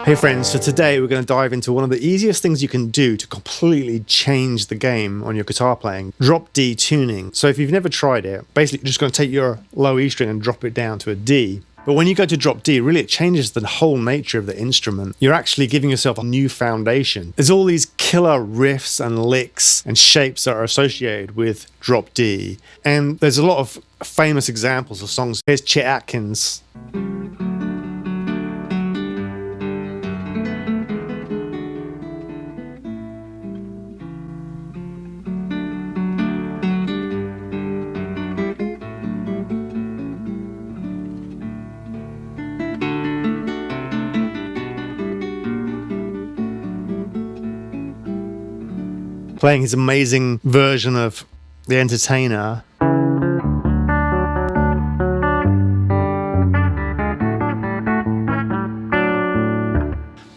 Hey friends, so today we're going to dive into one of the easiest things you can do to completely change the game on your guitar playing, drop D tuning. So if you've never tried it, basically you're just going to take your low E string and drop it down to a D. But when you go to drop D, really it changes the whole nature of the instrument. You're actually giving yourself a new foundation. There's all these killer riffs and licks and shapes that are associated with drop D. And there's a lot of famous examples of songs. Here's Chet Atkins. Playing his amazing version of The Entertainer.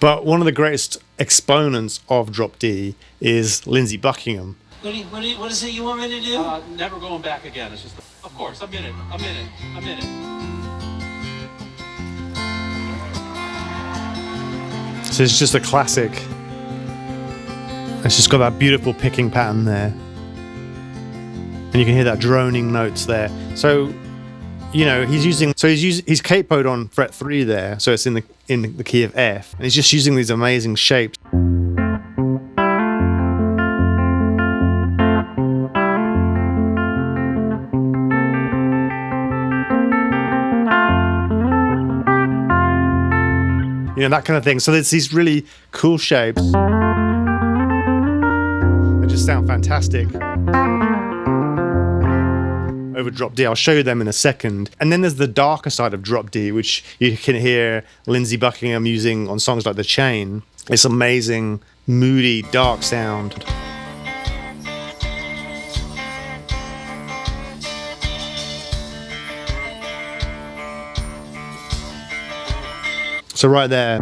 But one of the greatest exponents of drop D is Lindsey Buckingham. What is it you want me to do? Never going back again. It's just, of course, I'm in it. So it's just a classic. It's just got that beautiful picking pattern there. And you can hear that droning notes there. So, you know, he's capoed on fret 3 there, so it's in the key of F. And he's just using these amazing shapes. You know, that kind of thing. So there's these really cool shapes. Sound fantastic over drop D. I'll show you them in a second. And then there's the darker side of drop D, which you can hear Lindsey Buckingham using on songs like The Chain. It's amazing, moody, dark sound. So right there.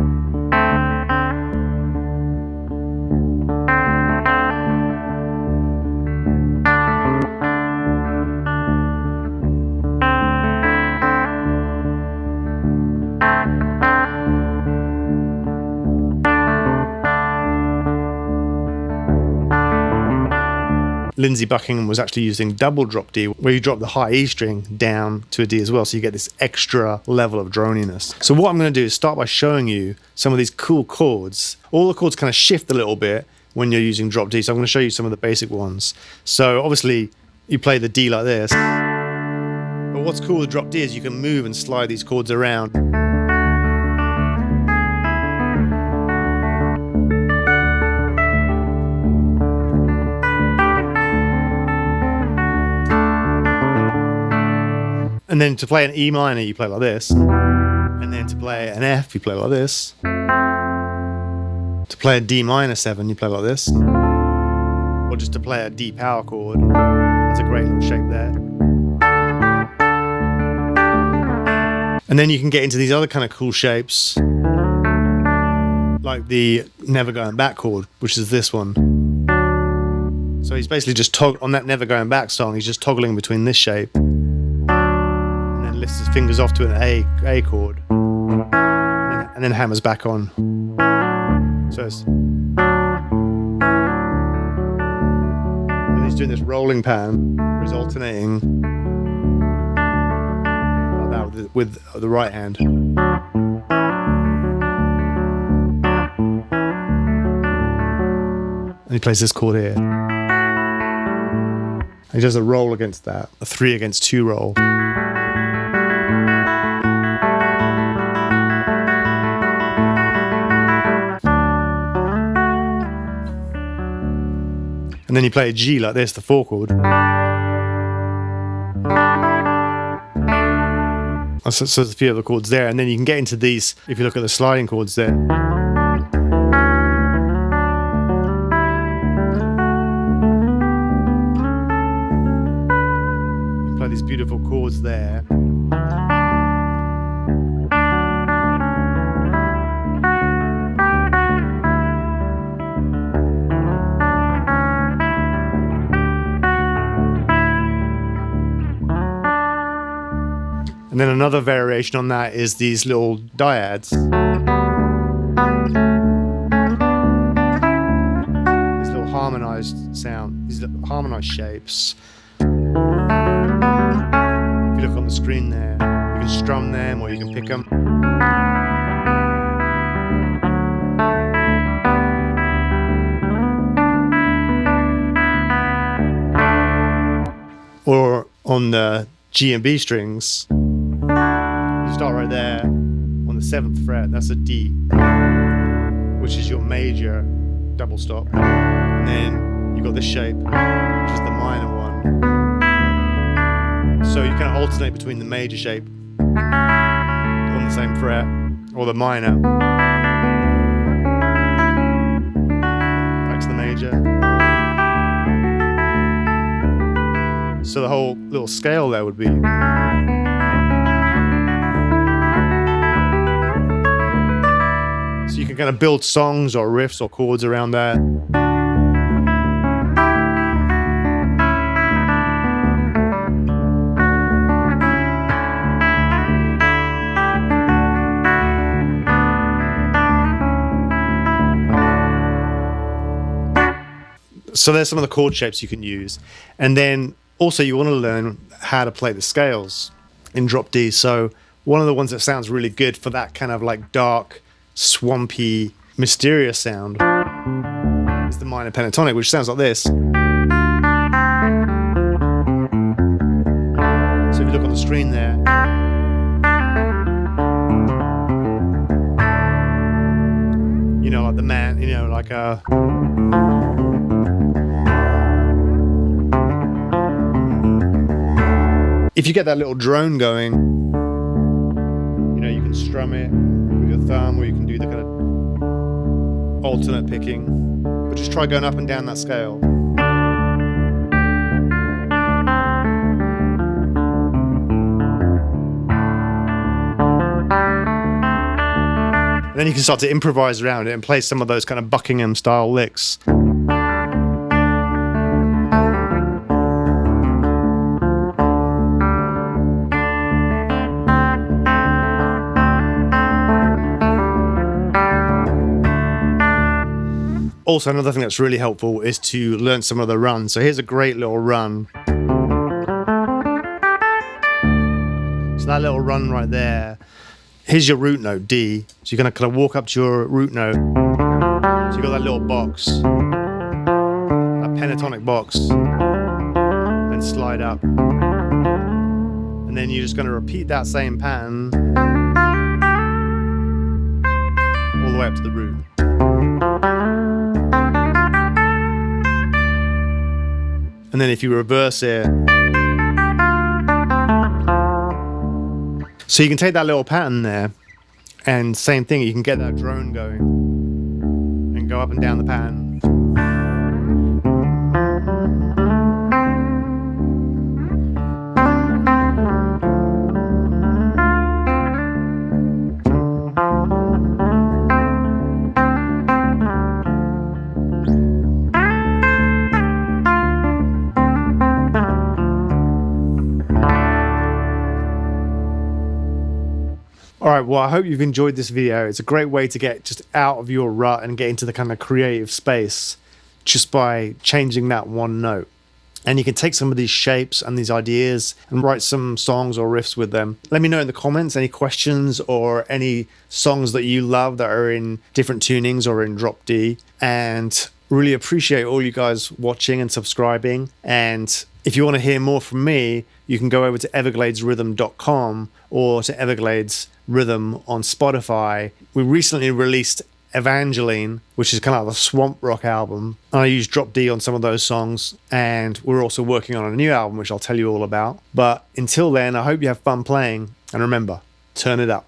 Lindsey Buckingham was actually using double drop D, where you drop the high E string down to a D as well, so you get this extra level of droniness. So what I'm going to do is start by showing you some of these cool chords. All the chords kind of shift a little bit when you're using drop D, so I'm going to show you some of the basic ones. So obviously you play the D like this, but what's cool with drop D is you can move and slide these chords around. And then to play an E minor, you play like this. And then to play an F, you play like this. To play a D minor 7, you play like this. Or just to play a D power chord. That's a great little shape there. And then you can get into these other kind of cool shapes, like the Never Going Back chord, which is this one. So he's basically just on that Never Going Back song, he's just toggling between this shape. Lifts his fingers off to an A chord, and then hammers back on. So it's, and he's doing this rolling pattern, where he's alternating like that with the right hand. And he plays this chord here. And he does a roll against that, a 3 against 2 roll. And then you play a G like this, the 4 chord. So there's a few other chords there, and then you can get into these if you look at the sliding chords there. You play these beautiful chords there. And then another variation on that is these little dyads. These little harmonized sound, these little harmonized shapes. If you look on the screen there, you can strum them or you can pick them. Or on the G and B strings, you start right there on the 7th fret, that's a D, which is your major double stop. And then you've got this shape, which is the minor one. So you kind of alternate between the major shape on the same fret or the minor. Back to the major. So the whole little scale there would be. So you can kind of build songs or riffs or chords around that. So there's some of the chord shapes you can use. And then also you want to learn how to play the scales in drop D. So one of the ones that sounds really good for that kind of like dark, swampy, mysterious sound is the minor pentatonic, which sounds like this. So if you look on the screen there, you know, like the man, you know, like a... If you get that little drone going, you know, you can strum it with your thumb, or you can do the kind of alternate picking, but just try going up and down that scale. And then you can start to improvise around it and play some of those kind of Buckingham style licks. Also, another thing that's really helpful is to learn some of the runs. So here's a great little run. So that little run right there, here's your root note, D. So you're going to kind of walk up to your root note. So you've got that little box, that pentatonic box, and slide up. And then you're just going to repeat that same pattern all the way up to the root. And then if you reverse it, so you can take that little pattern there, and same thing, you can get that drone going and go up and down the pattern. All right, well, I hope you've enjoyed this video. It's a great way to get just out of your rut and get into the kind of creative space just by changing that one note. And you can take some of these shapes and these ideas and write some songs or riffs with them. Let me know in the comments any questions or any songs that you love that are in different tunings or in drop D. And really appreciate all you guys watching and subscribing. And if you want to hear more from me, you can go over to evergladesrhythm.com or to Everglades Rhythm on Spotify. We recently released Evangeline, which is kind of like a swamp rock album. And I use drop D on some of those songs. And we're also working on a new album, which I'll tell you all about. But until then, I hope you have fun playing. And remember, turn it up.